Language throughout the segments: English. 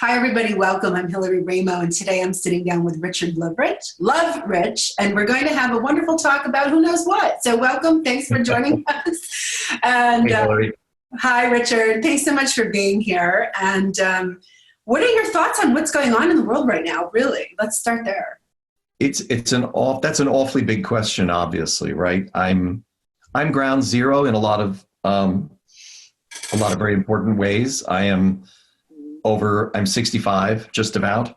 Hi, everybody. Welcome. I'm Hillary Raimo, and today I'm sitting down with Richard Lovrich, and we're going to have a wonderful talk about who knows what. So welcome. Thanks for joining us. And Hey, Hillary. hi, Richard. Thanks so much for being here. And what are your thoughts on what's going on in the world right now? Really, let's start there. That's an awfully big question, obviously, right? I'm ground zero in a lot of very important ways. I'm 65, just about.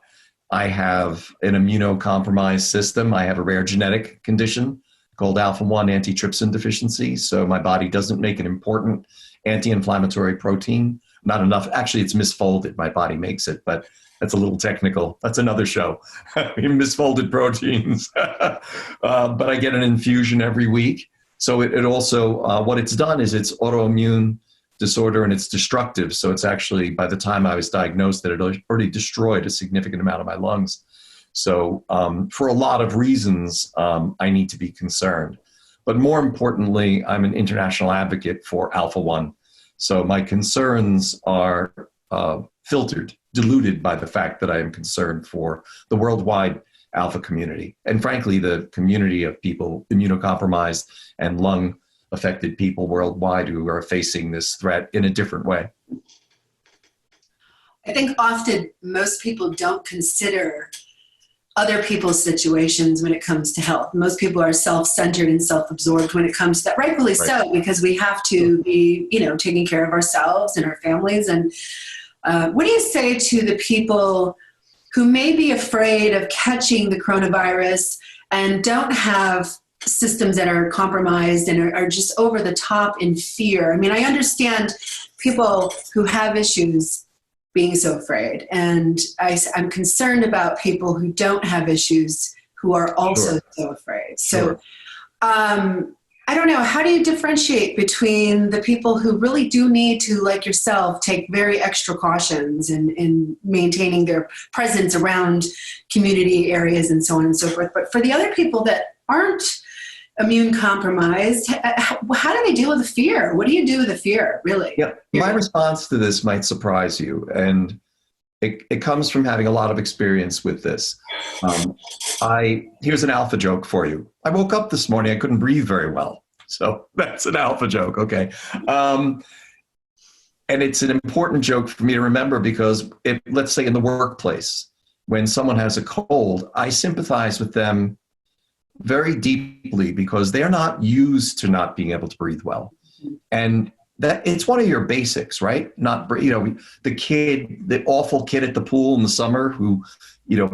I have an immunocompromised system. I have a rare genetic condition called alpha-1 antitrypsin deficiency. So my body doesn't make an important anti-inflammatory protein. Not enough. Actually, it's misfolded. My body makes it, but that's a little technical. That's another show. Misfolded proteins. But I get an infusion every week. So it also, what it's done is it's autoimmune disorder and it's destructive. So it's actually, by the time I was diagnosed, that it already destroyed a significant amount of my lungs. So for a lot of reasons, I need to be concerned. But more importantly, I'm an international advocate for alpha-1. So my concerns are diluted by the fact that I am concerned for the worldwide alpha community. And frankly, the community of people immunocompromised and lung affected people worldwide who are facing this threat in a different way. I think often most people don't consider other people's situations when it comes to health. Most people are self-centered and self-absorbed when it comes to that, rightfully so, because we have to be, taking care of ourselves and our families. And what do you say to the people who may be afraid of catching the coronavirus and don't have systems that are compromised and are just over the top in fear? I mean, I understand people who have issues being so afraid, and I'm concerned about people who don't have issues who are also so afraid. So I don't know, how do you differentiate between the people who really do need to, like yourself, take very extra cautions in maintaining their presence around community areas and so on and so forth, but for the other people that aren't immune compromised, how do they deal with the fear? What do you do with the fear, really? Yeah, my response to this might surprise you, and it comes from having a lot of experience with this. Here's an alpha joke for you. I woke up this morning, I couldn't breathe very well. So that's an alpha joke, okay? And it's an important joke for me to remember because let's say in the workplace, when someone has a cold, I sympathize with them very deeply because they're not used to not being able to breathe well. And that it's one of your basics, right? The awful kid at the pool in the summer who,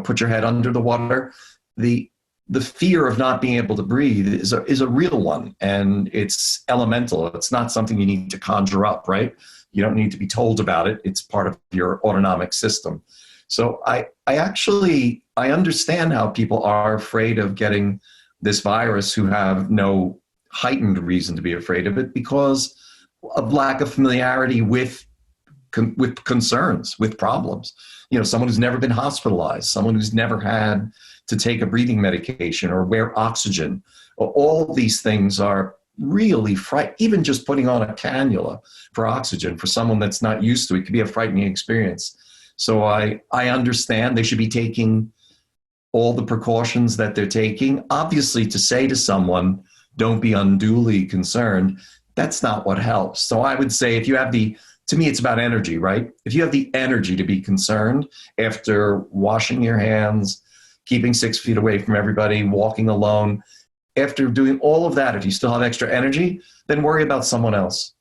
put your head under the water. The fear of not being able to breathe is a real one, and it's elemental. It's not something you need to conjure up, right? You don't need to be told about it. It's part of your autonomic system. So I understand how people are afraid of getting this virus who have no heightened reason to be afraid of it because of lack of familiarity with concerns, with problems. Someone who's never been hospitalized, someone who's never had to take a breathing medication or wear oxygen. All these things are really frightening. Even just putting on a cannula for oxygen for someone that's not used to it could be a frightening experience. So I understand they should be taking all the precautions that they're taking. Obviously, to say to someone, don't be unduly concerned, that's not what helps. So I would say to me, it's about energy, right? If you have the energy to be concerned after washing your hands, keeping 6 feet away from everybody, walking alone, after doing all of that, if you still have extra energy, then worry about someone else.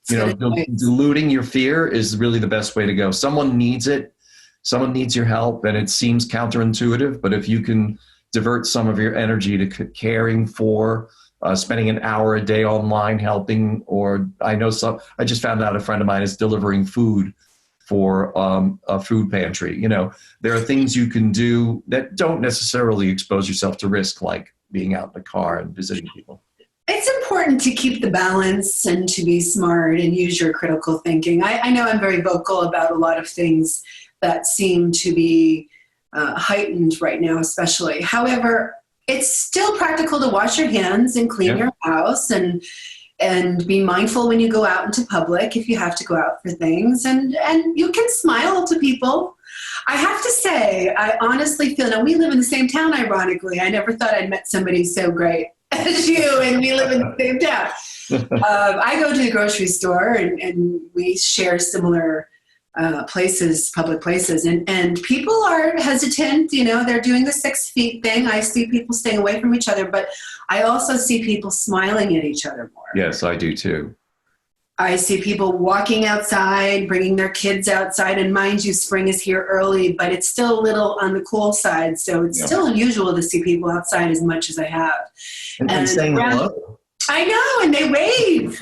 Diluting your fear is really the best way to go. Someone needs it. Someone needs your help, and it seems counterintuitive, but if you can divert some of your energy to caring for, spending an hour a day online helping, or I just found out a friend of mine is delivering food for a food pantry. There are things you can do that don't necessarily expose yourself to risk, like being out in the car and visiting people. It's important to keep the balance and to be smart and use your critical thinking. I know I'm very vocal about a lot of things that seem to be heightened right now, especially. However, it's still practical to wash your hands and clean your house. And and be mindful when you go out into public if you have to go out for things, and you can smile to people. I have to say, I honestly feel, now we live in the same town, ironically. I never thought I'd met somebody so great as you, and we live in the same town. I go to the grocery store, and we share similar places, public places, and people are hesitant. They're doing the 6 feet thing. I see people staying away from each other, but I also see people smiling at each other more. Yes, I do too. I see people walking outside, bringing their kids outside, and mind you, spring is here early, but it's still a little on the cool side, so it's still unusual to see people outside as much as I have. And saying hello. I know, and they wave.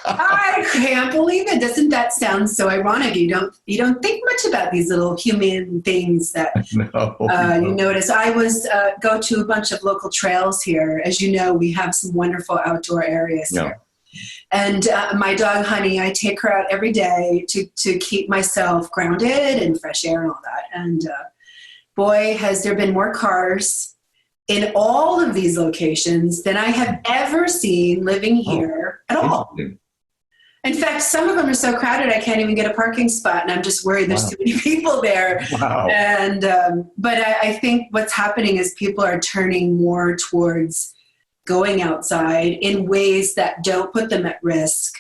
I can't believe it. Doesn't that sound so ironic? You don't think much about these little human things that you notice. I go to a bunch of local trails here. As you know, we have some wonderful outdoor areas here. And my dog, Honey, I take her out every day to keep myself grounded and fresh air and all that. And boy, has there been more cars in all of these locations than I have ever seen living here at all. In fact, some of them are so crowded I can't even get a parking spot, and I'm just worried there's too many people there. Wow. And but I think what's happening is people are turning more towards going outside in ways that don't put them at risk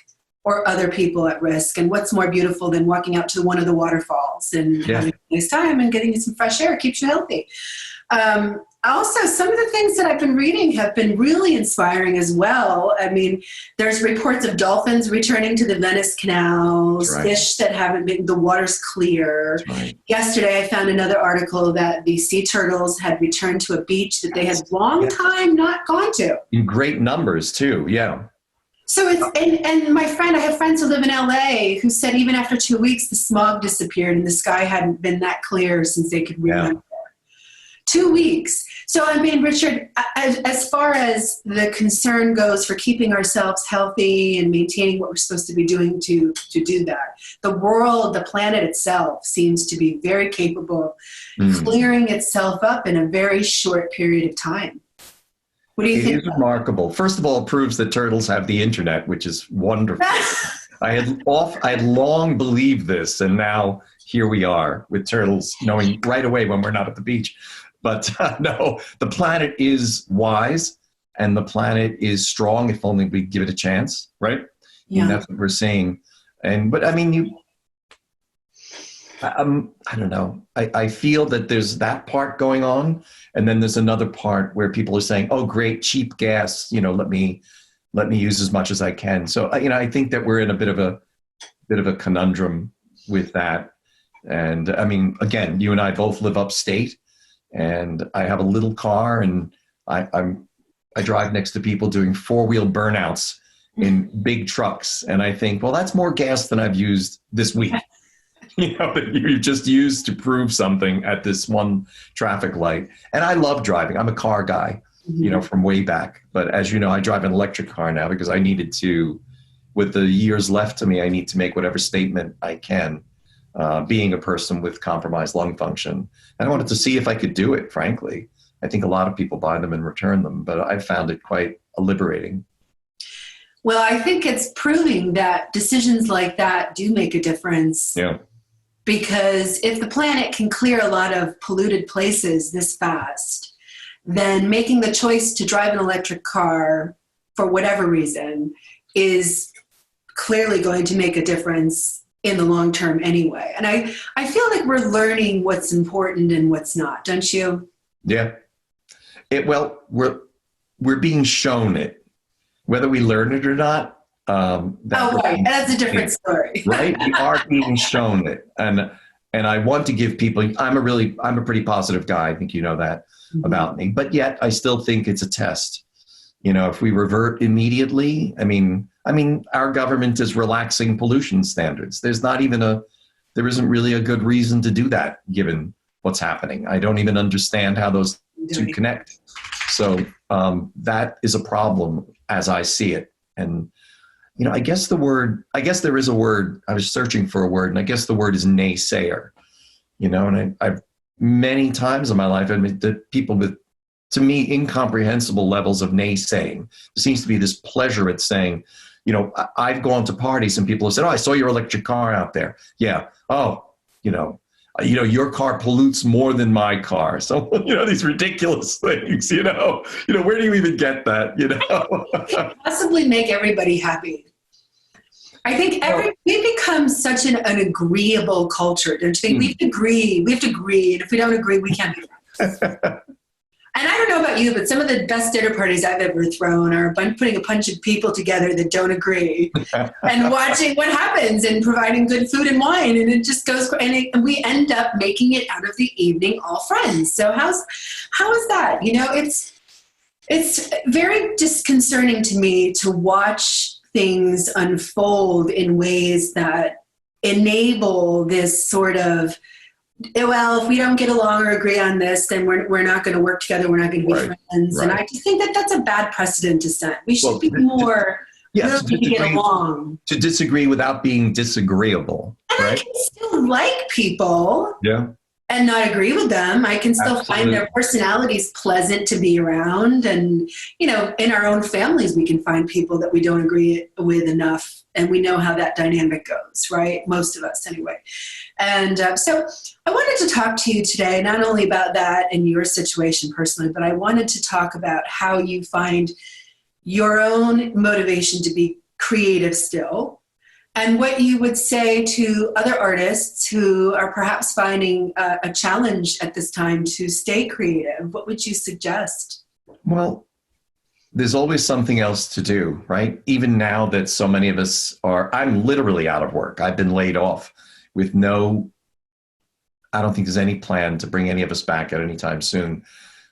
or other people at risk. And what's more beautiful than walking out to one of the waterfalls and having a nice time and getting you some fresh air? It keeps you healthy. Also, some of the things that I've been reading have been really inspiring as well. I mean, there's reports of dolphins returning to the Venice canals, fish that haven't been, the water's clear. Yesterday, I found another article that the sea turtles had returned to a beach that they had long time not gone to. In great numbers, too, So it's, and my friend, I have friends who live in LA who said even after 2 weeks, the smog disappeared and the sky hadn't been that clear since they could remember. 2 weeks. So, I mean, Richard, as far as the concern goes for keeping ourselves healthy and maintaining what we're supposed to be doing to do that, the world, the planet itself seems to be very capable of clearing itself up in a very short period of time. What do you think? It is remarkable. First of all, it proves that turtles have the internet, which is wonderful. I had long believed this, and now here we are with turtles knowing right away when we're not at the beach. But no, the planet is wise and the planet is strong if only we give it a chance, right? Yeah. And that's what we're saying. But I mean, I don't know. I feel that there's that part going on, and then there's another part where people are saying, "Oh, great, cheap gas. Let me use as much as I can." So I think that we're in a bit of a conundrum with that. And I mean, again, you and I both live upstate. And I have a little car, and I drive next to people doing 4-wheel burnouts in big trucks. And I think, well, that's more gas than I've used this week. That you just used to prove something at this one traffic light. And I love driving. I'm a car guy, from way back. But as you know, I drive an electric car now because I needed to, with the years left to me, I need to make whatever statement I can. Being a person with compromised lung function. And I wanted to see if I could do it, frankly. I think a lot of people buy them and return them, but I found it quite liberating. Well, I think it's proving that decisions like that do make a difference. Yeah. Because if the planet can clear a lot of polluted places this fast, then making the choice to drive an electric car for whatever reason is clearly going to make a difference in the long term anyway. And I feel like we're learning what's important and what's not, don't you? Yeah. We're being shown it, whether we learn it or not. Right. That's a different story. Right? We are being shown it. And I want to give people, I'm a pretty positive guy. I think you know that about me, but yet I still think it's a test. If we revert immediately, I mean, our government is relaxing pollution standards. There isn't really a good reason to do that given what's happening. I don't even understand how those two connect. So that is a problem as I see it. And, I guess there is a word, I was searching for a word, and I guess the word is naysayer, and I've many times in my life admitted that people with, to me, incomprehensible levels of naysaying. There seems to be this pleasure at saying, I've gone to parties and people have said, "Oh, I saw your electric car out there." Yeah. Oh, your car pollutes more than my car. So, these ridiculous things, where do you even get that, Possibly make everybody happy. I think we become such an agreeable culture. Don't you think? We have to agree. And if we don't agree, we can't be friends. And I don't know about you, but some of the best dinner parties I've ever thrown are putting a bunch of people together that don't agree and watching what happens and providing good food and wine. And it just goes, and we end up making it out of the evening all friends. So how is that? It's very disconcerting to me to watch things unfold in ways that enable this sort of, well, if we don't get along or agree on this, then we're not going to work together. We're not going to be friends. Right. And I just think that that's a bad precedent to set. We should be more willing to get along. To disagree without being disagreeable. And I can still like people. Yeah. And not agree with them. I can still find their personalities pleasant to be around. And, in our own families, we can find people that we don't agree with enough. And we know how that dynamic goes, right? Most of us anyway. And so I wanted to talk to you today, not only about that and your situation personally, but I wanted to talk about how you find your own motivation to be creative still. And what you would say to other artists who are perhaps finding a challenge at this time to stay creative. What would you suggest? Well, there's always something else to do, right? Even now that so many of us I'm literally out of work. I've been laid off with I don't think there's any plan to bring any of us back at any time soon.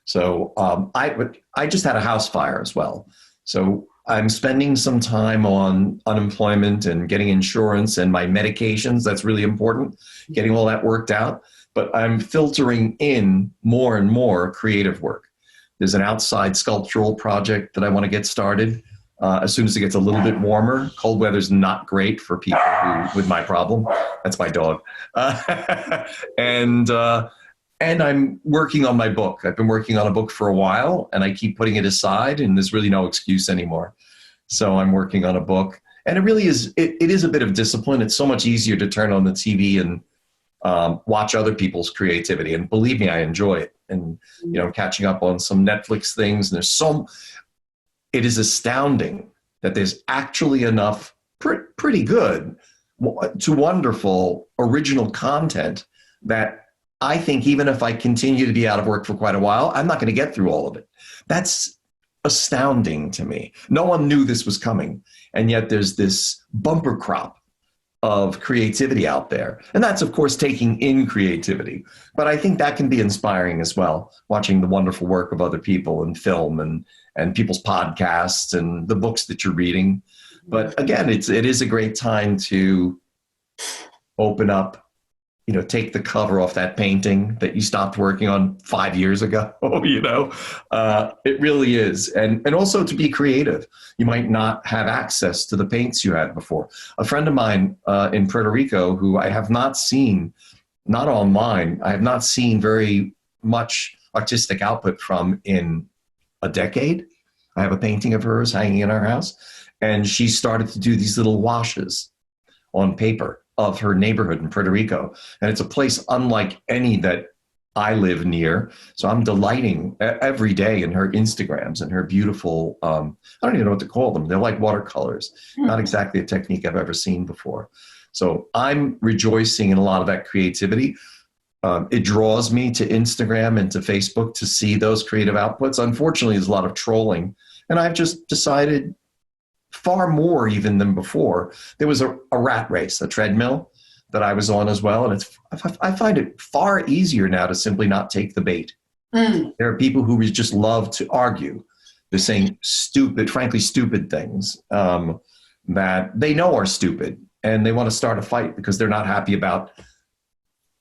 So I just had a house fire as well. So I'm spending some time on unemployment and getting insurance and my medications. That's really important, getting all that worked out. But I'm filtering in more and more creative work. There's an outside sculptural project that I want to get started as soon as it gets a little bit warmer. Cold weather's not great for people with my problem. That's my dog. And I'm working on my book. I've been working on a book for a while, and I keep putting it aside, and there's really no excuse anymore. So I'm working on a book, and it really is, it is a bit of discipline. It's so much easier to turn on the TV and watch other people's creativity. And believe me, I enjoy it. And, catching up on some Netflix things. And it is astounding that there's actually enough pretty good to wonderful original content that I think even if I continue to be out of work for quite a while, I'm not going to get through all of it. That's astounding to me. No one knew this was coming. And yet there's this bumper crop of creativity out there. And that's, of course, taking in creativity. But I think that can be inspiring as well, watching the wonderful work of other people in film and people's podcasts and the books that you're reading. But again, it is a great time to open up, take the cover off that painting that you stopped working on 5 years ago. It really is. And also to be creative. You might not have access to the paints you had before. A friend of mine in Puerto Rico, who I have not seen, not online, I have not seen very much artistic output from in a decade. I have a painting of hers hanging in our house. And she started to do these little washes on paper of her neighborhood in Puerto Rico. And it's a place unlike any that I live near. So I'm delighting every day in her Instagrams and her beautiful, I don't even know what to call them. They're like watercolors, not exactly a technique I've ever seen before. So I'm rejoicing in a lot of that creativity. It draws me to Instagram and to Facebook to see those creative outputs. Unfortunately, there's a lot of trolling. And I've just decided far more even than before. There was a rat race, a treadmill that I was on as well. And I find it far easier now to simply not take the bait. There are people who just love to argue. They're saying frankly stupid things that they know are stupid. And they want to start a fight because they're not happy about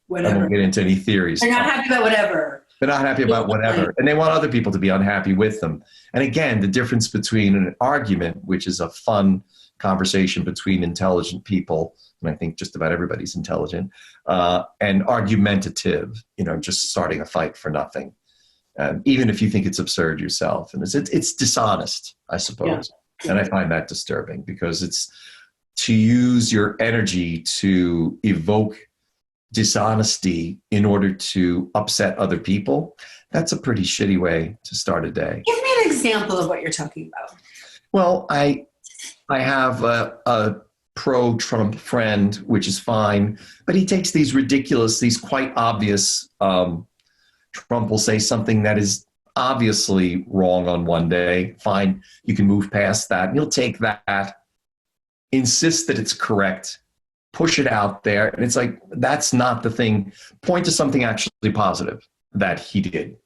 whatever. I won't get into any theories. They're not happy about whatever. They're not happy about whatever. And they want other people to be unhappy with them. And again, the difference between an argument, which is a fun conversation between intelligent people, and I think just about everybody's intelligent, and argumentative, just starting a fight for nothing, even if you think it's absurd yourself. And it's dishonest, I suppose. And I find that disturbing because it's to use your energy to evoke dishonesty in order to upset other people. That's a pretty shitty way to start a day. Give me an example of what you're talking about. Well, I have a pro-Trump friend, which is fine, but he takes these ridiculous, these quite obvious, Trump will say something that is obviously wrong on one day. Fine, you can move past that. And he'll take that, insist that it's correct, push it out there. And it's like, that's not the thing. Point to something actually positive that he did,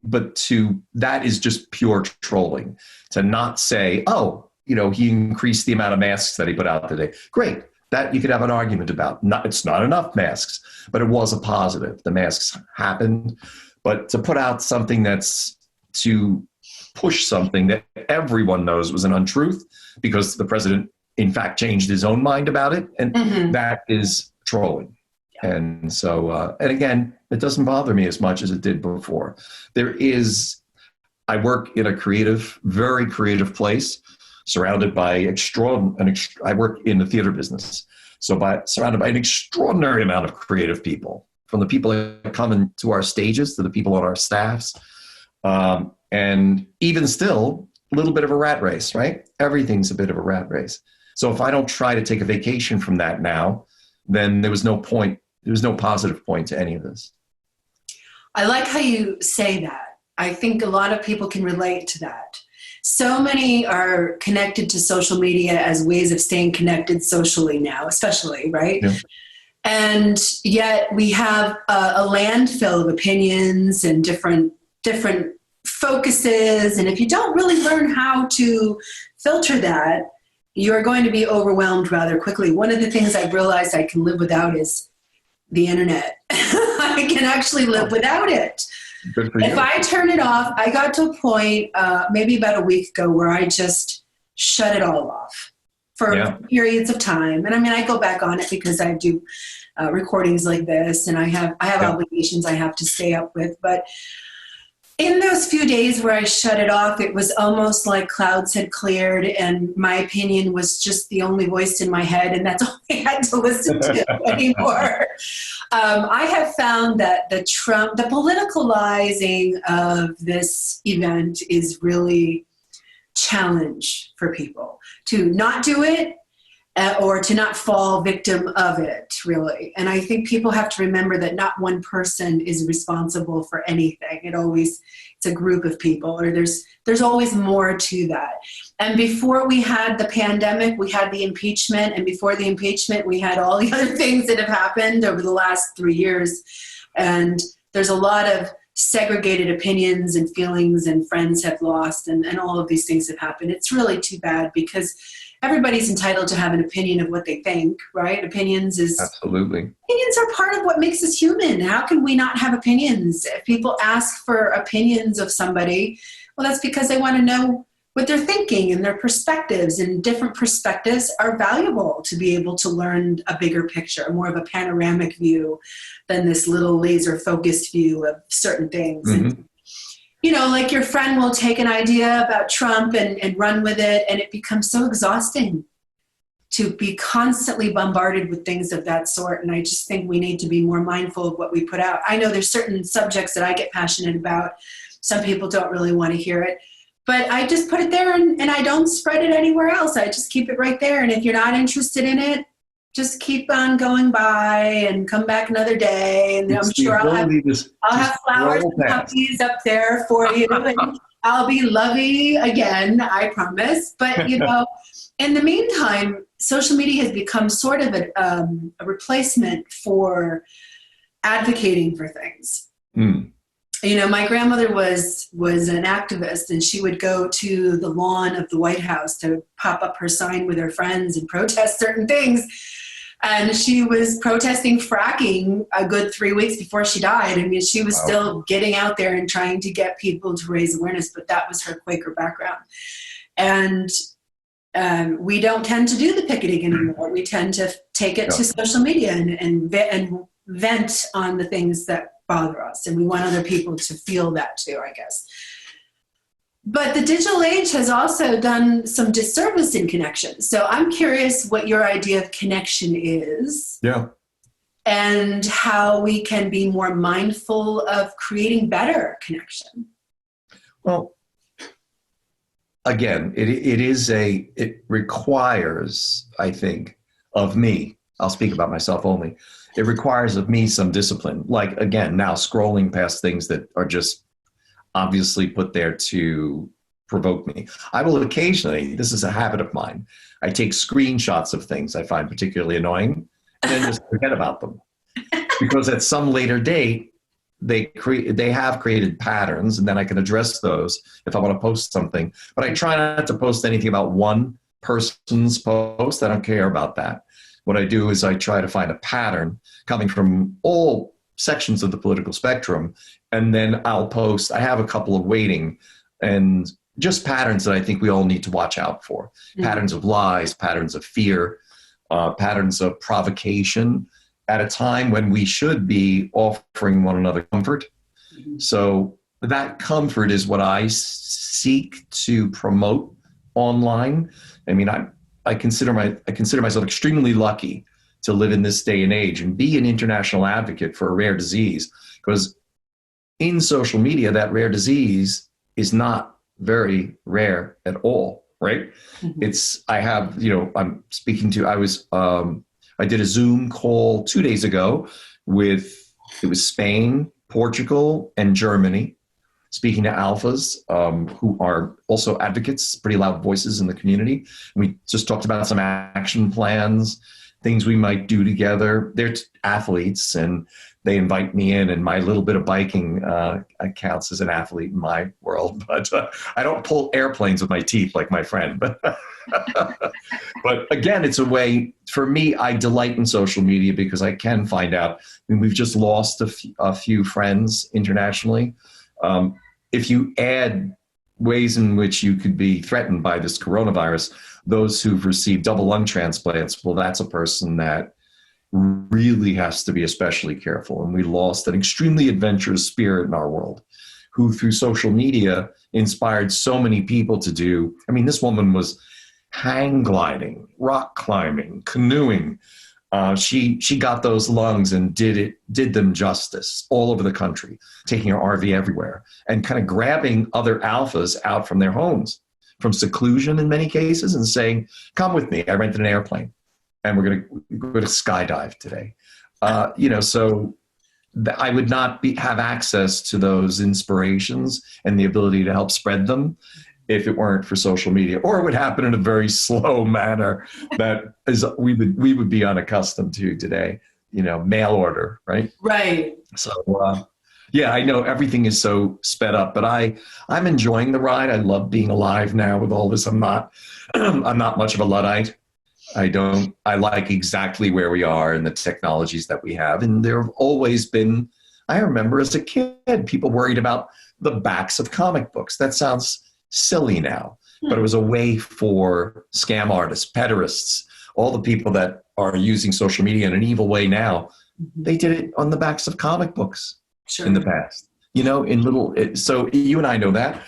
but that is just pure trolling. To not say, oh, he increased the amount of masks that he put out today. Great. That you could have an argument about. It's not enough masks, but it was a positive. The masks happened. But to put out something that's to push something that everyone knows was an untruth because the president, in fact, changed his own mind about it. And that is trolling. Yeah. And so, and again, it doesn't bother me as much as it did before. I work in a very creative place, surrounded by I work in the theater business. So surrounded by an extraordinary amount of creative people, from the people that come into our stages to the people on our staffs. And even still, a little bit of a rat race, right? Everything's a bit of a rat race. So if I don't try to take a vacation from that now, then there was no point. There was no positive point to any of this. I like how you say that. I think a lot of people can relate to that. So many are connected to social media as ways of staying connected socially now, especially, right? Yeah. And yet we have a landfill of opinions and different focuses. And if you don't really learn how to filter that, you're going to be overwhelmed rather quickly. One of the things I've realized I can live without is the internet. I can actually live without it. Good for you. If I turn it off, I got to a point maybe about a week ago where I just shut it all off for periods of time. And I mean, I go back on it because I do recordings like this, and I have obligations I have to stay up with. But in those few days where I shut it off, it was almost like clouds had cleared and my opinion was just the only voice in my head, and that's all I had to listen to anymore. I have found that the politicalizing of this event is really challenge for people to not do it or to not fall victim of it, really. And I think people have to remember that not one person is responsible for anything. It's a group of people, or there's always more to that. And before we had the pandemic, we had the impeachment, and before the impeachment, we had all the other things that have happened over the last 3 years. And there's a lot of segregated opinions and feelings, and friends have lost, and all of these things have happened. It's really too bad because everybody's entitled to have an opinion of what they think, right? Absolutely. Opinions are part of what makes us human. How can we not have opinions? If people ask for opinions of somebody, well, that's because they want to know what they're thinking and their perspectives, and different perspectives are valuable to be able to learn a bigger picture, more of a panoramic view than this little laser focused view of certain things. Mm-hmm. And, like your friend will take an idea about Trump and run with it, and it becomes so exhausting to be constantly bombarded with things of that sort. And I just think we need to be more mindful of what we put out. I know there's certain subjects that I get passionate about. Some people don't really want to hear it, but I just put it there and I don't spread it anywhere else. I just keep it right there. And if you're not interested in it, just keep on going by and come back another day. And I'm sure I'll have flowers and puppies up there for you. And I'll be lovey again, I promise. But, in the meantime, social media has become sort of a replacement for advocating for things. Mm. My grandmother was an activist, and she would go to the lawn of the White House to pop up her sign with her friends and protest certain things. And she was protesting fracking a good 3 weeks before she died. I mean, she was still getting out there and trying to get people to raise awareness, but that was her Quaker background. And we don't tend to do the picketing anymore. We tend to take it to social media and vent on the things that bother us. And we want other people to feel that too, I guess. But the digital age has also done some disservice in connection. So I'm curious what your idea of connection is. Yeah. And how we can be more mindful of creating better connection. Well, again, it requires, I think, of me, I'll speak about myself only. It requires of me some discipline. Like, again, now scrolling past things that are just obviously put there to provoke me. I will occasionally, this is a habit of mine, I take screenshots of things I find particularly annoying and then just forget about them. Because at some later date, they have created patterns, and then I can address those if I want to post something. But I try not to post anything about one person's post. I don't care about that. What I do is I try to find a pattern coming from all sections of the political spectrum, and then I'll post. I have a couple of waiting, and just patterns that I think we all need to watch out for. Mm-hmm. Patterns of lies, patterns of fear, patterns of provocation, at a time when we should be offering one another comfort. Mm-hmm. So that comfort is what I seek to promote online. I mean, I consider myself extremely lucky to live in this day and age and be an international advocate for a rare disease, because in social media, that rare disease is not very rare at all, right? Mm-hmm. I did a Zoom call 2 days ago it was Spain, Portugal, and Germany, speaking to alphas who are also advocates, pretty loud voices in the community. We just talked about some action plans, things we might do together. They're athletes, and they invite me in, and my little bit of biking counts as an athlete in my world. But I don't pull airplanes with my teeth like my friend. But again, it's a way for me. I delight in social media because I can find out. I mean, we've just lost a few friends internationally. If you add ways in which you could be threatened by this coronavirus, those who've received double lung transplants, well, that's a person that really has to be especially careful. And we lost an extremely adventurous spirit in our world who, through social media, inspired so many people to do. I mean, this woman was hang gliding, rock climbing, canoeing. She got those lungs and did them justice all over the country, taking her RV everywhere and kind of grabbing other alphas out from their homes, from seclusion in many cases, and saying, come with me. I rented an airplane and we're going to go to skydive today. So I would not have access to those inspirations and the ability to help spread them if it weren't for social media, or it would happen in a very slow manner that we would be unaccustomed to today. Mail order, right? Right. So, I know everything is so sped up, but I'm enjoying the ride. I love being alive now with all this. I'm not much of a Luddite. I like exactly where we are and the technologies that we have. And there have always been, I remember as a kid, people worried about the backs of comic books. That sounds silly now, but it was a way for scam artists, pederasts, all the people that are using social media in an evil way now. They did it on the backs of comic books in the past, so you and I know that.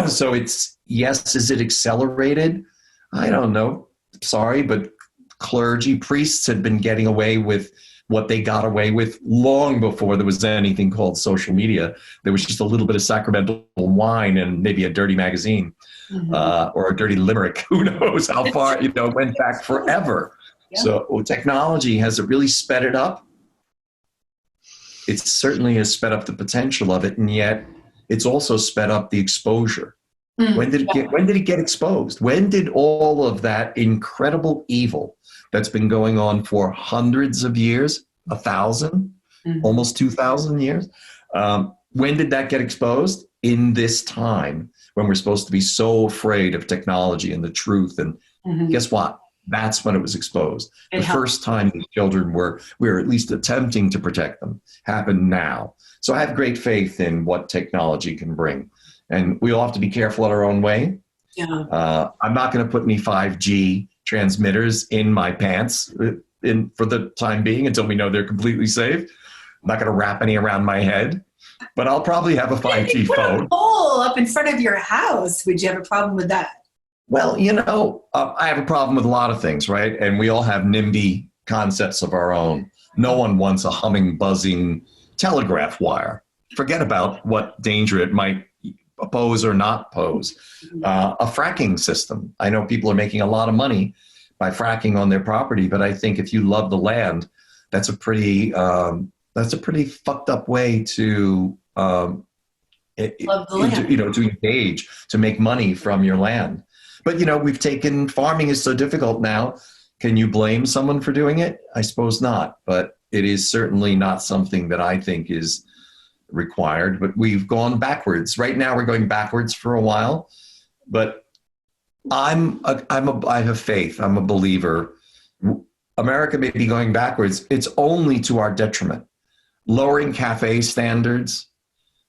So is it accelerated? I don't know. Sorry, but clergy, priests had been getting away with what they got away with long before there was anything called social media. There was just a little bit of sacramental wine and maybe a dirty magazine, or a dirty limerick. Who knows how far, it went back forever. Yeah. So technology, has it really sped it up? It certainly has sped up the potential of it, and yet it's also sped up the exposure. When did it get exposed? When did all of that incredible evil that's been going on for hundreds of years, 1,000, almost 2,000 years, when did that get exposed? In this time when we're supposed to be so afraid of technology and the truth. And guess what? That's when it was exposed. The first time these children we were at least attempting to protect them happened now. So I have great faith in what technology can bring. And we all have to be careful in our own way. Yeah. I'm not going to put any 5G transmitters in my pants for the time being until we know they're completely safe. I'm not going to wrap any around my head. but I'll probably have a 5G Put a phone. pole up in front of your house. Would you have a problem with that? Well, I have a problem with a lot of things, right? And we all have NIMBY concepts of our own. No one wants a humming, buzzing telegraph wire. Forget about what danger it might pose or not pose. A fracking system. I know people are making a lot of money by fracking on their property, but I think if you love the land, that's a pretty fucked up way to Love the land. to engage, to make money from your land. But farming is so difficult now. Can you blame someone for doing it? I suppose not, but it is certainly not something that I think is required. But we've gone backwards. Right now we're going backwards for a while, but I have faith. I'm a believer. America may be going backwards. It's only to our detriment. Lowering cafe standards,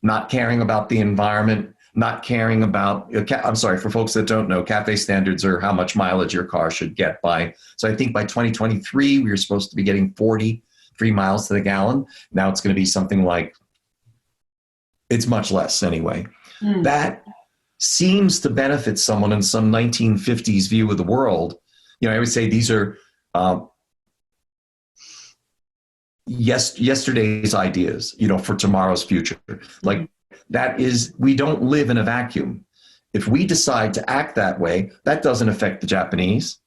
not caring about the environment, not caring about, I'm sorry, for folks that don't know, cafe standards are how much mileage your car should get by. So I think by 2023, we were supposed to be getting 43 miles to the gallon. Now it's going to be something like, it's much less anyway. That seems to benefit someone in some 1950s view of the world. I would say these are yesterday's ideas, for tomorrow's future. Like that is, we don't live in a vacuum. If we decide to act that way, that doesn't affect the Japanese,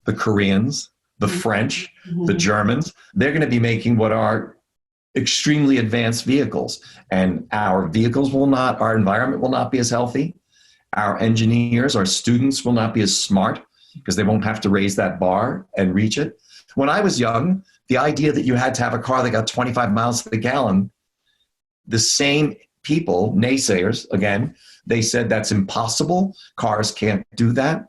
the Koreans, the French, the Germans. They're going to be making what are extremely advanced vehicles, and our environment will not be as healthy. Our engineers, our students will not be as smart because they won't have to raise that bar and reach it. When I was young, the idea that you had to have a car that got 25 miles to the gallon, the same people, naysayers, again, they said that's impossible. Cars can't do that.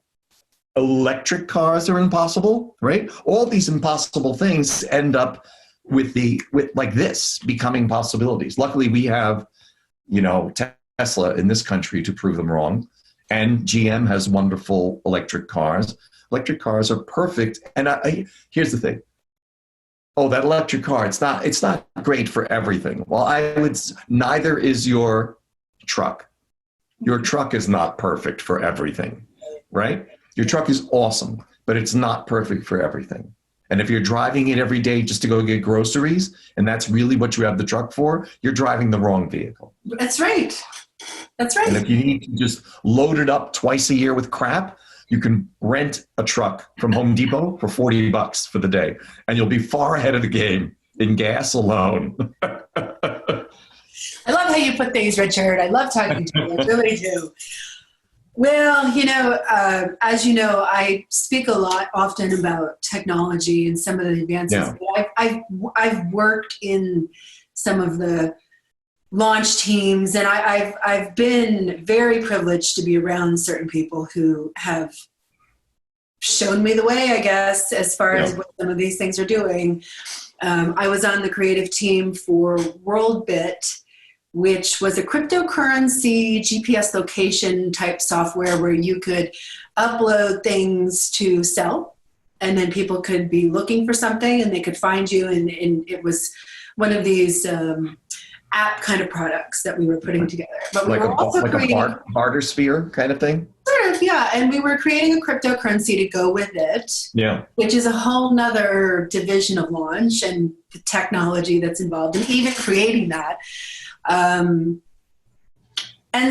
Electric cars are impossible, right? All these impossible things end up with like this becoming possibilities. Luckily, we have, Tesla in this country to prove them wrong. And GM has wonderful electric cars. Electric cars are perfect. And here's the thing. Oh, that electric car, it's not great for everything. Well, neither is your truck. Your truck is not perfect for everything, right? Your truck is awesome, but it's not perfect for everything. And if you're driving it every day just to go get groceries, and that's really what you have the truck for, you're driving the wrong vehicle. That's right. That's right. And if you need to just load it up twice a year with crap, you can rent a truck from Home Depot for $40 for the day, and you'll be far ahead of the game in gas alone. I love how you put things, Richard. I love talking to you. I really do. Well, as you know, I speak a lot often about technology and some of the advances. Yeah. I've worked in some of the launch teams, and I've been very privileged to be around certain people who have shown me the way, I guess, as far as what some of these things are doing. I was on the creative team for WorldBit, which was a cryptocurrency GPS location type software where you could upload things to sell, and then people could be looking for something and they could find you. And it was one of these app kind of products that we were putting together. But we were also creating a barter sphere kind of thing. Sort of, yeah. And we were creating a cryptocurrency to go with it. Yeah. Which is a whole nother division of launch and the technology that's involved in even creating that. And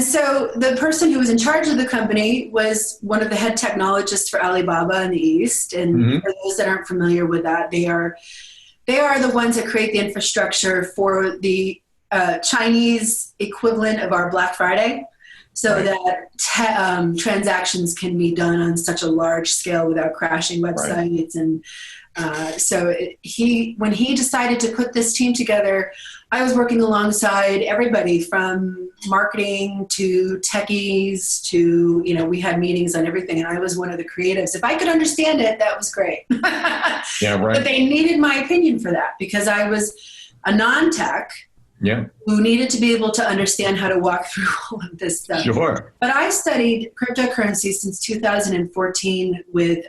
so the person who was in charge of the company was one of the head technologists for Alibaba in the East. And for those that aren't familiar with that, they are the ones that create the infrastructure for the Chinese equivalent of our Black Friday, so that transactions can be done on such a large scale without crashing websites. And when he decided to put this team together, I was working alongside everybody from marketing to techies to, we had meetings on everything, and I was one of the creatives. If I could understand it, that was great. But they needed my opinion for that because I was a non-tech who needed to be able to understand how to walk through all of this stuff. Sure. But I studied cryptocurrency since 2014 with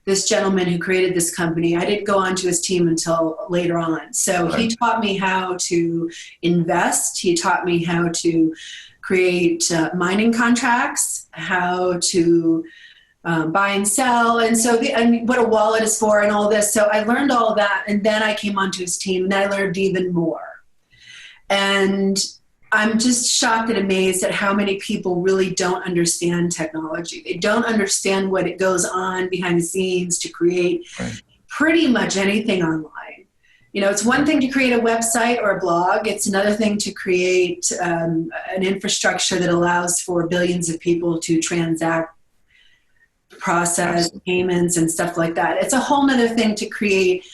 this gentleman who created this company. I didn't go onto his team until later on. So he taught me how to invest. He taught me how to create mining contracts, how to buy and sell, and so and what a wallet is for, and all this. So I learned all of that, and then I came onto his team, and I learned even more. And I'm just shocked and amazed at how many people really don't understand technology. They don't understand what it goes on behind the scenes to create pretty much anything online. You know, it's one thing to create a website or a blog. It's another thing to create an infrastructure that allows for billions of people to transact, process payments and stuff like that. It's a whole nother thing to create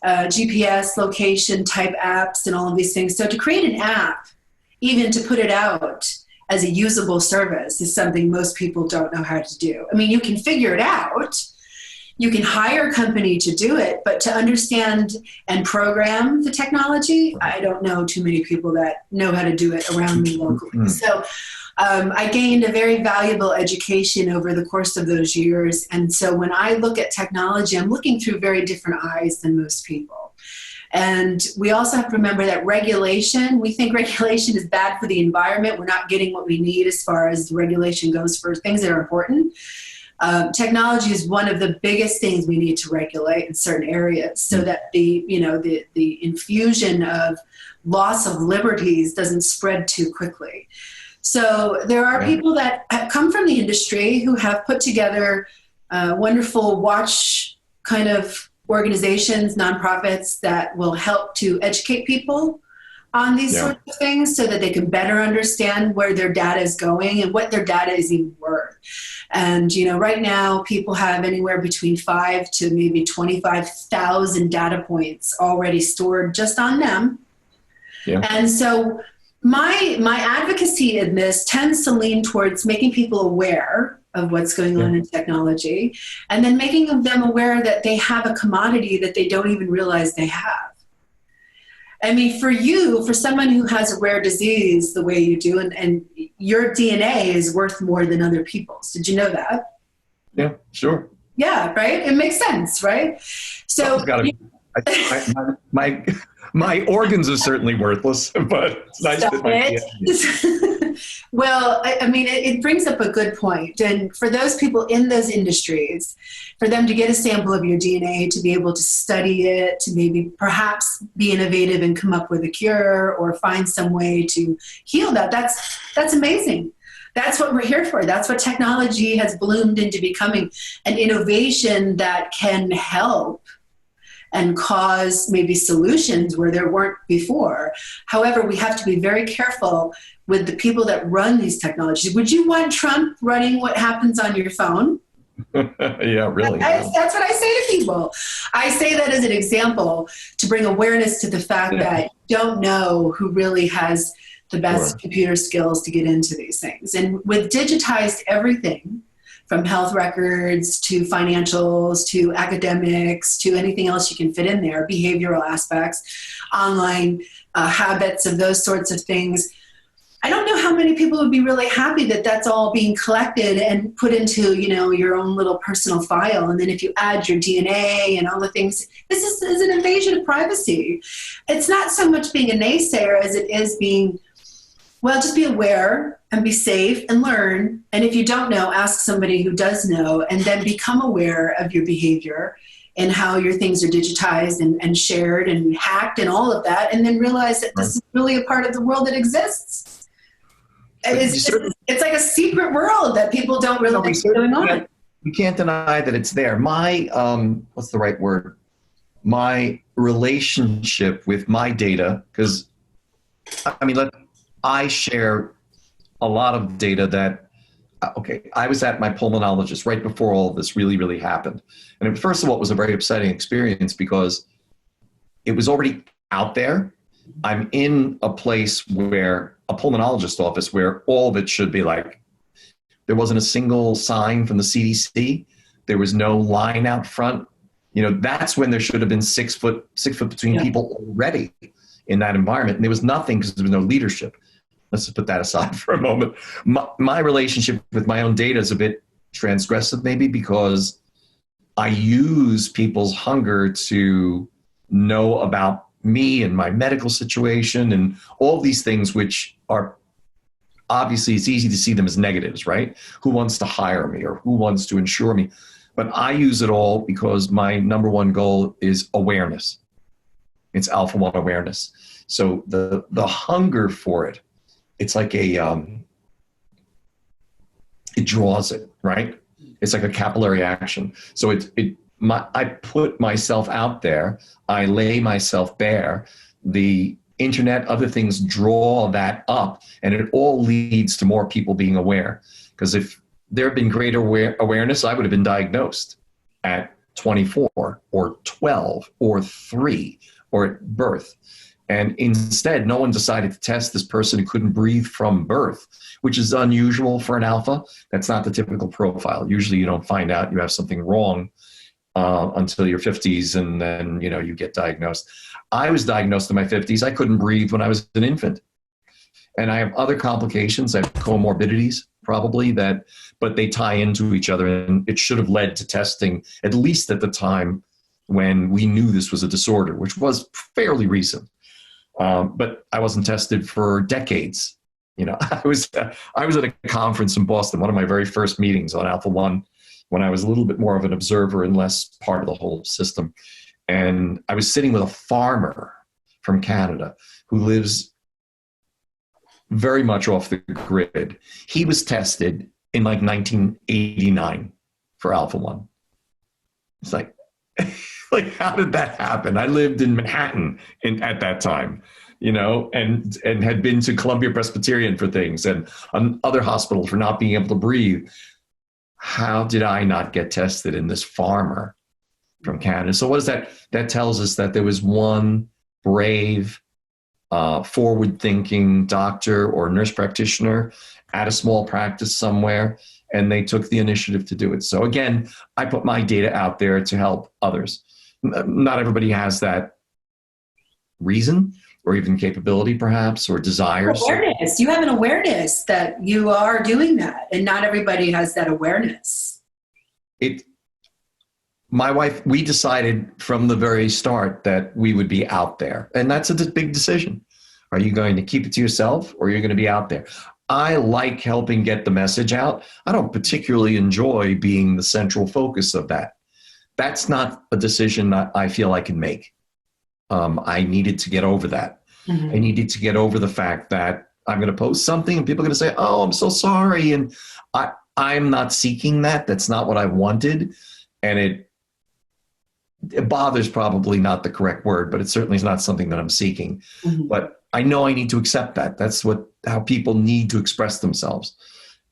GPS location type apps and all of these things. So to create an app, even to put it out as a usable service, is something most people don't know how to do. I mean, you can figure it out. You can hire a company to do it, but to understand and program the technology, I don't know too many people that know how to do it around me locally. So I gained a very valuable education over the course of those years. And so when I look at technology, I'm looking through very different eyes than most people. And we also have to remember that regulation, we think regulation is bad for the environment. We're not getting what we need as far as the regulation goes for things that are important. Technology is one of the biggest things we need to regulate in certain areas so that the infusion of loss of liberties doesn't spread too quickly. So there are people that have come from the industry who have put together wonderful watch kind of organizations, nonprofits that will help to educate people on these sorts of things so that they can better understand where their data is going and what their data is even worth. And, you know, right now people have anywhere between 5 to maybe 25,000 data points already stored just on them. And so my advocacy in this tends to lean towards making people aware of what's going on in technology, and then making them aware that they have a commodity that they don't even realize they have. I mean, for someone who has a rare disease the way you do, and your DNA is worth more than other people's. Did you know that? Yeah, sure. Yeah, right? It makes sense, right? So my organs are certainly worthless, but it's nice that my Well, I mean, it brings up a good point. And for those people in those industries, for them to get a sample of your DNA, to be able to study it, to maybe perhaps be innovative and come up with a cure or find some way to heal that's amazing. That's what we're here for. That's what technology has bloomed into becoming, an innovation that can help and cause maybe solutions where there weren't before. However, we have to be very careful with the people that run these technologies. Would you want Trump running what happens on your phone? Yeah, really. That's what I say to people. I say that as an example to bring awareness to the fact that you don't know who really has the best computer skills to get into these things. And with digitized everything, from health records to financials to academics to anything else you can fit in there, behavioral aspects, online habits of those sorts of things. I don't know how many people would be really happy that that's all being collected and put into, you know, your own little personal file. And then if you add your DNA and all the things, this is an invasion of privacy. It's not so much being a naysayer as it is being, well, just be aware and be safe and learn. And if you don't know, ask somebody who does know, and then become aware of your behavior and how your things are digitized and shared and hacked and all of that. And then realize that this is really a part of the world that exists. It's like a secret world that people don't really know what's going on. We can't deny that it's there. My, what's the right word? My relationship with my data, because I mean, I share a lot of data that, I was at my pulmonologist right before all of this really, really happened. And first of all, it was a very upsetting experience because it was already out there. I'm in a place where, a pulmonologist office, where all of it should be like, there wasn't a single sign from the CDC. There was no line out front. You know, that's when there should have been 6 foot between people already in that environment. And there was nothing because there was no leadership. Let's just put that aside for a moment. My relationship with my own data is a bit transgressive maybe because I use people's hunger to know about me and my medical situation and all these things, which are obviously, it's easy to see them as negatives, right? Who wants to hire me or who wants to insure me? But I use it all because my number one goal is awareness. It's alpha 1 awareness. So the hunger for it, it's like it draws it, right? It's like a capillary action. So I put myself out there. I lay myself bare. The internet, other things draw that up, and it all leads to more people being aware. Because if there had been greater awareness, I would have been diagnosed at 24 or 12 or 3 or at birth. And instead, no one decided to test this person who couldn't breathe from birth, which is unusual for an alpha. That's not the typical profile. Usually you don't find out you have something wrong until your 50s, and then you get diagnosed. I was diagnosed in my 50s. I couldn't breathe when I was an infant. And I have other complications. I have comorbidities probably but they tie into each other, and it should have led to testing, at least at the time when we knew this was a disorder, which was fairly recent. But I wasn't tested for decades. I was at a conference in Boston, one of my very first meetings on Alpha 1, when I was a little bit more of an observer and less part of the whole system. And I was sitting with a farmer from Canada who lives very much off the grid. He was tested in like 1989 for Alpha 1. It's like, how did that happen? I lived in Manhattan at that time, and had been to Columbia Presbyterian for things and other hospitals for not being able to breathe. How did I not get tested in this farmer from Canada? So what is that? That tells us that there was one brave, forward-thinking doctor or nurse practitioner at a small practice somewhere, and they took the initiative to do it. So again, I put my data out there to help others. Not everybody has that reason or even capability, perhaps, or desires. Awareness. You have an awareness that you are doing that, and not everybody has that awareness. My wife, we decided from the very start that we would be out there, and that's a big decision. Are you going to keep it to yourself, or are you going to be out there? I like helping get the message out. I don't particularly enjoy being the central focus of that. That's not a decision that I feel I can make. I needed to get over that. Mm-hmm. I needed to get over the fact that I'm going to post something and people are going to say, oh, I'm so sorry. And I'm not seeking that. That's not what I wanted. And it bothers, probably not the correct word, but it certainly is not something that I'm seeking. Mm-hmm. But I know I need to accept that. That's how people need to express themselves.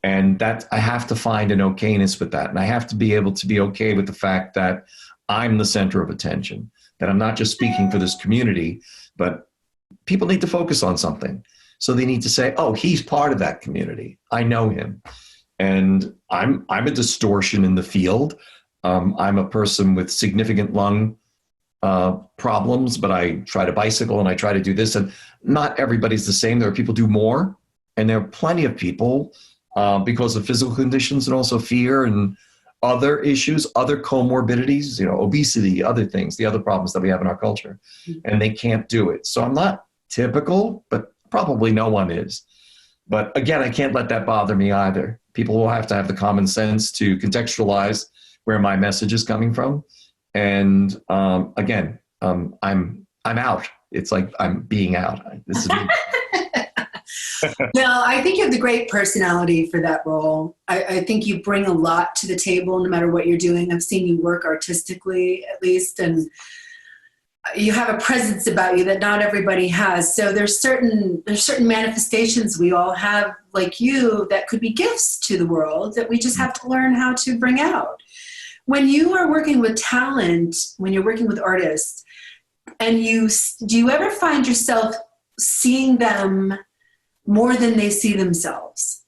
And that I have to find an okayness with that. And I have to be able to be okay with the fact that I'm the center of attention, that I'm not just speaking for this community, but people need to focus on something. So they need to say, oh, he's part of that community. I know him. And I'm a distortion in the field. I'm a person with significant lung problems, but I try to bicycle and I try to do this. And not everybody's the same. There are people who do more. And there are plenty of people because of physical conditions and also fear and other issues, other comorbidities, obesity, other things, the other problems that we have in our culture, and they can't do it. So I'm not typical, but probably no one is. But again, I can't let that bother me either. People will have to have the common sense to contextualize where my message is coming from. And again, I'm out. It's like I'm being out. This is me. No, I think you have the great personality for that role. I think you bring a lot to the table no matter what you're doing. I've seen you work artistically, at least, and you have a presence about you that not everybody has. So there's certain manifestations we all have, like you, that could be gifts to the world that we just have to learn how to bring out. When you are working with talent, when you're working with artists, and do you ever find yourself seeing them more than they see themselves?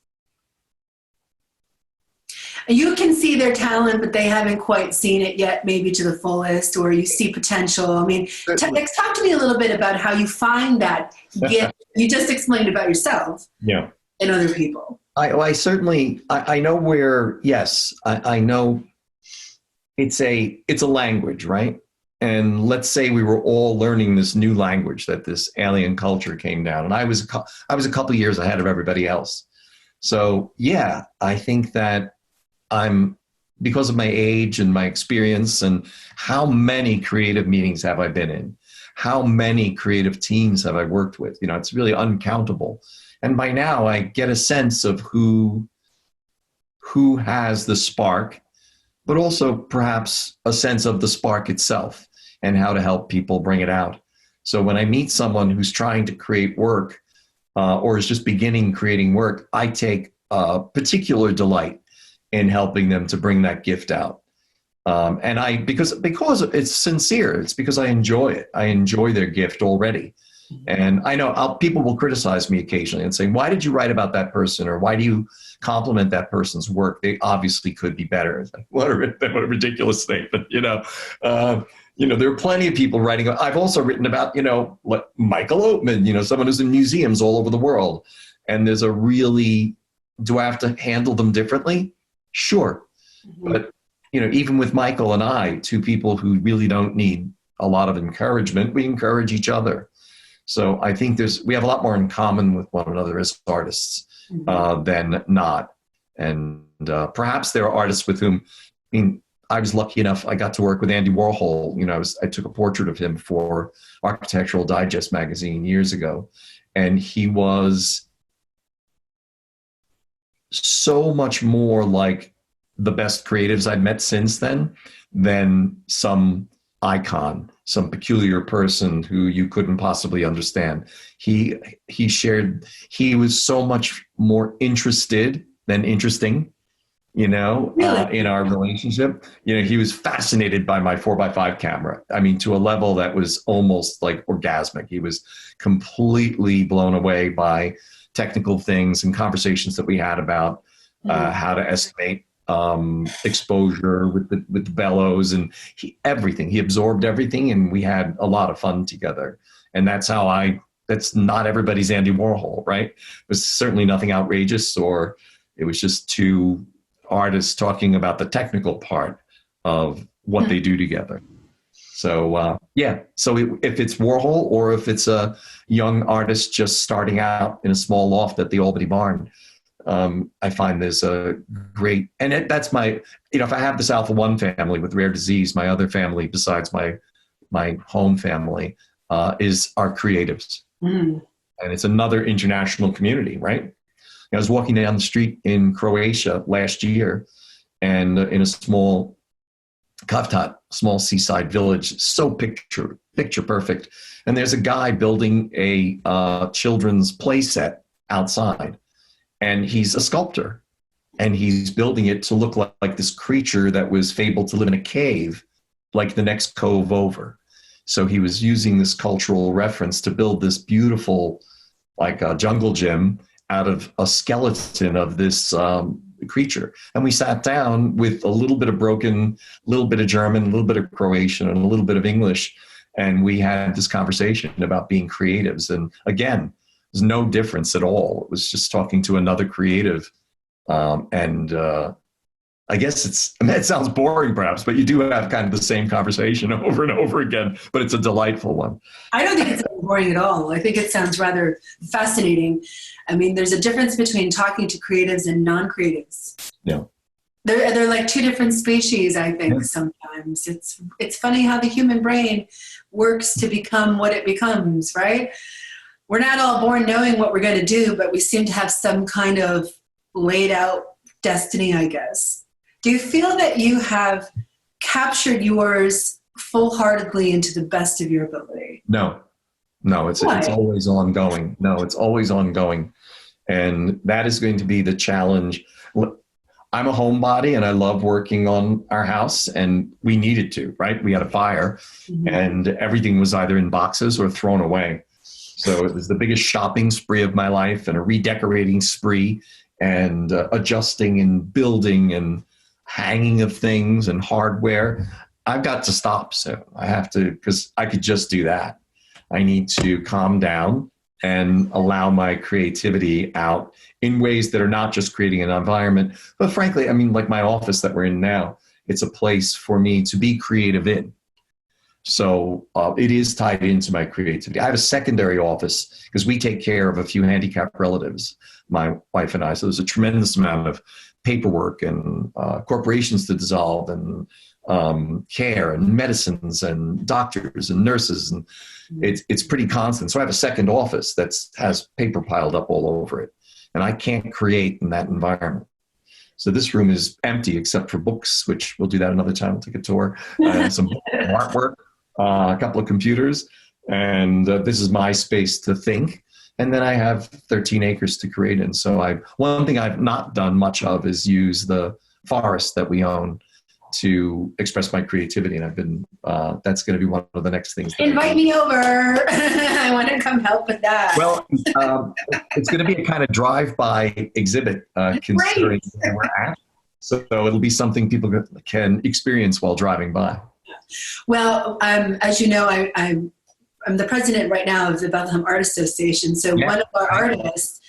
You can see their talent, but they haven't quite seen it yet, maybe to the fullest, or you see potential. I mean, talk to me a little bit about how you find that gift. You just explained about yourself, and other people. I certainly, I know where, yes, I know it's a language, right? And let's say we were all learning this new language that this alien culture came down, and I was a couple years ahead of everybody else. So yeah, I think that I'm, because of my age and my experience and how many creative meetings have I been in, how many creative teams have I worked with? You know, it's really uncountable. And by now I get a sense of who has the spark, but also perhaps a sense of the spark itself and how to help people bring it out. So when I meet someone who's trying to create work or is just beginning creating work, I take particular delight in helping them to bring that gift out. And because it's sincere, it's because I enjoy it. I enjoy their gift already. And I know people will criticize me occasionally and say, why did you write about that person? Or why do you compliment that person's work? They obviously could be better. It's like, what a ridiculous statement, you know. There are plenty of people writing. I've also written about, like Michael Oatman, someone who's in museums all over the world. And there's do I have to handle them differently? Sure. Mm-hmm. But, even with Michael and I, two people who really don't need a lot of encouragement, we encourage each other. So I think we have a lot more in common with one another as artists than not. And perhaps there are artists with whom, I was lucky enough, I got to work with Andy Warhol. I took a portrait of him for Architectural Digest magazine years ago. And he was so much more like the best creatives I've met since then than some icon, some peculiar person who you couldn't possibly understand. He was so much more interested than interesting, in our relationship. He was fascinated by my 4x5 camera. I mean, to a level that was almost like orgasmic. He was completely blown away by technical things and conversations that we had about how to estimate exposure with the bellows and everything. He absorbed everything, and we had a lot of fun together. And that's not everybody's Andy Warhol, right? It was certainly nothing outrageous, or it was just two artists talking about the technical part of what they do together. So so if it's Warhol or if it's a young artist just starting out in a small loft at the Albany Barn, I find there's a great, and that's my, if I have this Alpha 1 family with rare disease, my other family besides my home family is our creatives. And it's another international community, right? I was walking down the street in Croatia last year, and in a small Kavtat, small seaside village, so picture perfect. And there's a guy building a children's play set outside. And he's a sculptor, and he's building it to look like this creature that was fabled to live in a cave, like the next cove over. So he was using this cultural reference to build this beautiful, like a jungle gym out of a skeleton of this creature. And we sat down with a little bit of broken, a little bit of German, a little bit of Croatian, and a little bit of English. And we had this conversation about being creatives. And again, there's no difference at all. It was just talking to another creative. I guess it sounds boring perhaps, but you do have kind of the same conversation over and over again, but it's a delightful one. I don't think it's boring at all. I think it sounds rather fascinating. I mean, there's a difference between talking to creatives and non-creatives. Yeah. They're like two different species, I think, sometimes. It's funny how the human brain works to become what it becomes, right? We're not all born knowing what we're going to do, but we seem to have some kind of laid out destiny, I guess. Do you feel that you have captured yours full-heartedly into the best of your ability? No, it's always ongoing. No, it's always ongoing. And that is going to be the challenge. I'm a homebody, and I love working on our house, and we needed to, right? We had a fire, and everything was either in boxes or thrown away. So it was the biggest shopping spree of my life, and a redecorating spree, and adjusting and building and hanging of things and hardware. I've got to stop soon. I have to, because I could just do that. I need to calm down and allow my creativity out in ways that are not just creating an environment, but frankly, I mean, like my office that we're in now, it's a place for me to be creative in. So it is tied into my creativity. I have a secondary office because we take care of a few handicapped relatives, my wife and I. So there's a tremendous amount of paperwork and corporations to dissolve, and care and medicines and doctors and nurses, and it's pretty constant. So I have a second office that has paper piled up all over it, and I can't create in that environment. So this room is empty except for books, which we'll do that another time. We'll take a tour. Some artwork, a couple of computers, and this is my space to think. And then I have 13 acres to create in. So one thing I've not done much of is use the forest that we own to express my creativity. And I've been, that's going to be one of the next things. Invite me over. I want to come help with that. Well, it's going to be a kind of drive-by exhibit, considering where we're at. So it'll be something people can experience while driving by. Well, as you know, I'm the president right now of the Bethlehem Art Association. So one of our artists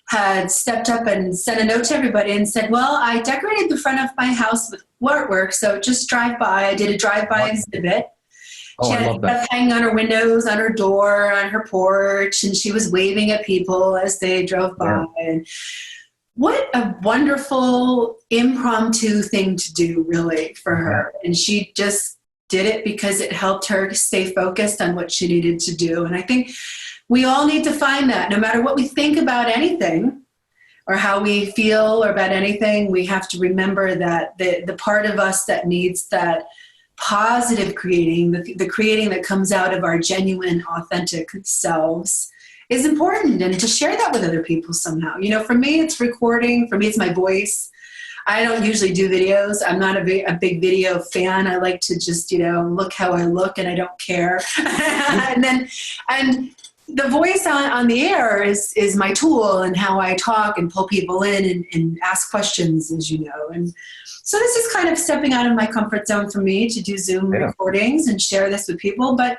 had stepped up and sent a note to everybody and said, well, I decorated the front of my house with artwork, so just drive by. I did a drive-by exhibit. She had stuff hanging on her windows, on her door, on her porch, and she was waving at people as they drove by. And what a wonderful impromptu thing to do, really, for her. And she just did it because it helped her to stay focused on what she needed to do. And I think we all need to find that. No matter what we think about anything or how we feel or about anything, we have to remember that the part of us that needs that positive creating, the creating that comes out of our genuine, authentic selves, is important, and to share that with other people somehow. You know, for me, it's recording. For me, it's my voice. I don't usually do videos. I'm not a big video fan. I like to just, look how I look, and I don't care. and the voice on the air is my tool, and how I talk and pull people in and ask questions, as you know. And so this is kind of stepping out of my comfort zone for me to do Zoom recordings and share this with people. But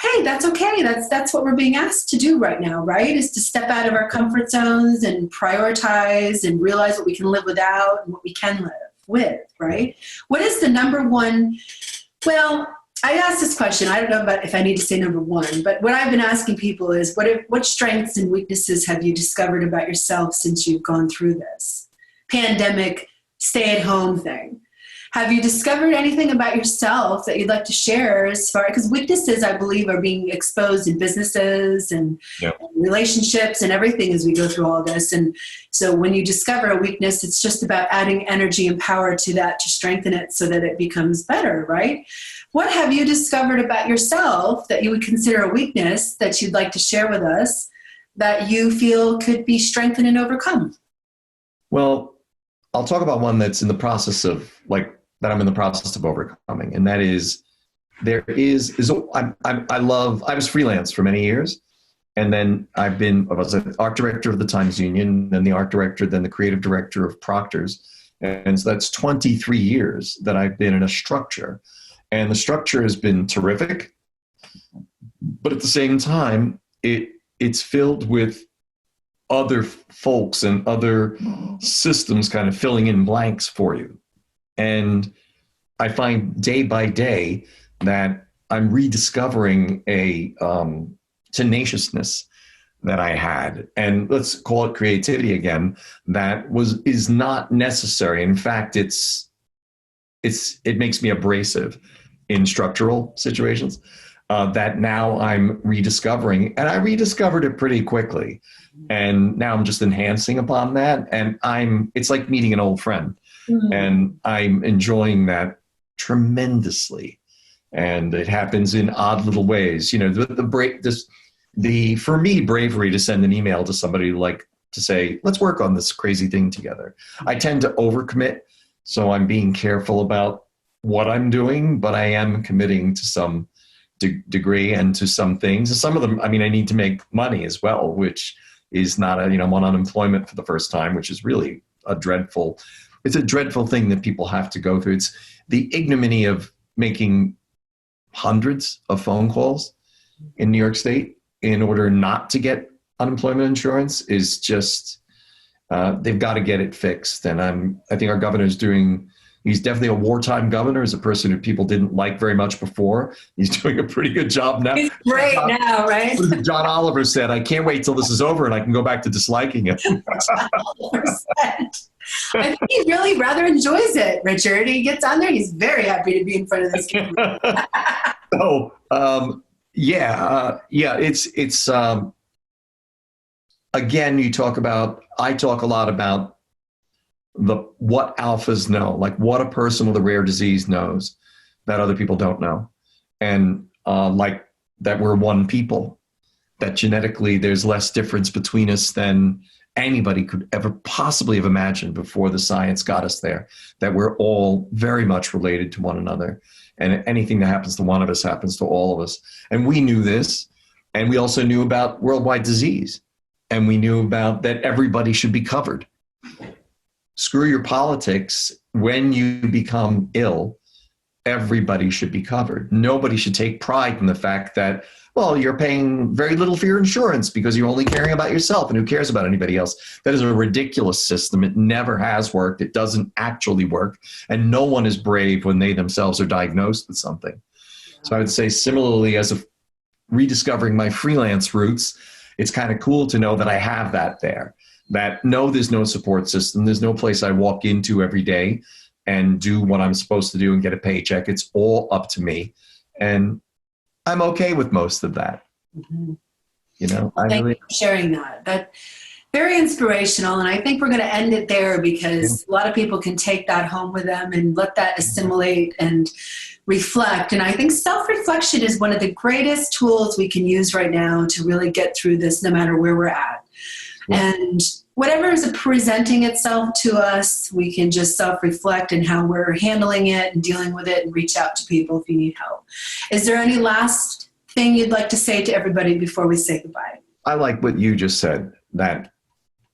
hey, that's okay. That's what we're being asked to do right now, right? Is to step out of our comfort zones and prioritize and realize what we can live without and what we can live with, right? What is the number one? Well, I asked this question. I don't know about if I need to say number one, but what I've been asking people is, what strengths and weaknesses have you discovered about yourself since you've gone through this pandemic, stay-at-home thing? Have you discovered anything about yourself that you'd like to share as far, because weaknesses, I believe, are being exposed in businesses and relationships and everything as we go through all this. And so when you discover a weakness, it's just about adding energy and power to that to strengthen it so that it becomes better, right? What have you discovered about yourself that you would consider a weakness that you'd like to share with us that you feel could be strengthened and overcome? Well, I'll talk about one that's in the process of that I'm in the process of overcoming. And that is, I was freelance for many years. And then I was an art director of the Times Union, then the art director, then the creative director of Proctor's. And so that's 23 years that I've been in a structure. And the structure has been terrific. But at the same time, it's filled with other folks and other systems kind of filling in blanks for you. And I find day by day that I'm rediscovering a tenaciousness that I had, and let's call it creativity again, that is not necessary. In fact, it makes me abrasive in structural situations that now I'm rediscovering, and I rediscovered it pretty quickly. And now I'm just enhancing upon that, and it's like meeting an old friend. Mm-hmm. And I'm enjoying that tremendously. And it happens in odd little ways. For me, bravery to send an email to somebody to say, let's work on this crazy thing together. I tend to overcommit, so I'm being careful about what I'm doing, but I am committing to some degree and to some things. Some of them, I need to make money as well, which is not I'm on unemployment for the first time, which is really it's a dreadful thing that people have to go through. It's the ignominy of making hundreds of phone calls in New York State in order not to get unemployment insurance is just, they've got to get it fixed. And I think our governor's doing He's definitely a wartime governor. He's a person who people didn't like very much before. He's doing a pretty good job now. He's great now, right? John Oliver said, "I can't wait till this is over and I can go back to disliking him." I think he really rather enjoys it, Richard. He gets on there. He's very happy to be in front of this camera. So, it's again, I talk a lot about what alphas know, like what a person with a rare disease knows that other people don't know. And like that we're one people, that genetically there's less difference between us than anybody could ever possibly have imagined before the science got us there, that we're all very much related to one another. And anything that happens to one of us happens to all of us. And we knew this. And we also knew about worldwide disease. And we knew about that everybody should be covered. Screw your politics. When you become ill, everybody should be covered. Nobody should take pride in the fact that, well, you're paying very little for your insurance because you're only caring about yourself, and who cares about anybody else? That is a ridiculous system. It never has worked. It doesn't actually work. And no one is brave when they themselves are diagnosed with something. So I would say similarly, as of rediscovering my freelance roots, it's kind of cool to know that I have that there. That no, there's no support system. There's no place I walk into every day and do what I'm supposed to do and get a paycheck. It's all up to me. And I'm okay with most of that. Mm-hmm. You know, well, thank you for sharing that. That's very inspirational. And I think we're going to end it there because a lot of people can take that home with them and let that assimilate and reflect. And I think self-reflection is one of the greatest tools we can use right now to really get through this, no matter where we're at. Yeah. And whatever is presenting itself to us, we can just self-reflect in how we're handling it and dealing with it and reach out to people if you need help. Is there any last thing you'd like to say to everybody before we say goodbye? I like what you just said, that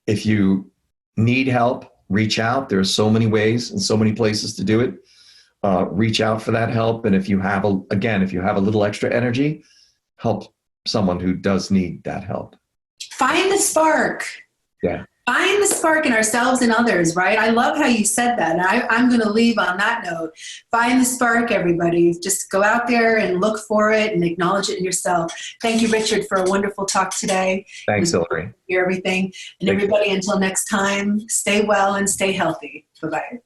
if you need help, reach out. There are so many ways and so many places to do it. Reach out for that help. And if you have a little extra energy, help someone who does need that help. Find the spark. Yeah. Find the spark in ourselves and others, right? I love how you said that. And I'm going to leave on that note. Find the spark, everybody. Just go out there and look for it and acknowledge it in yourself. Thank you, Richard, for a wonderful talk today. Thanks, Hillary. Hear everything. And everybody, until next time, stay well and stay healthy. Bye-bye.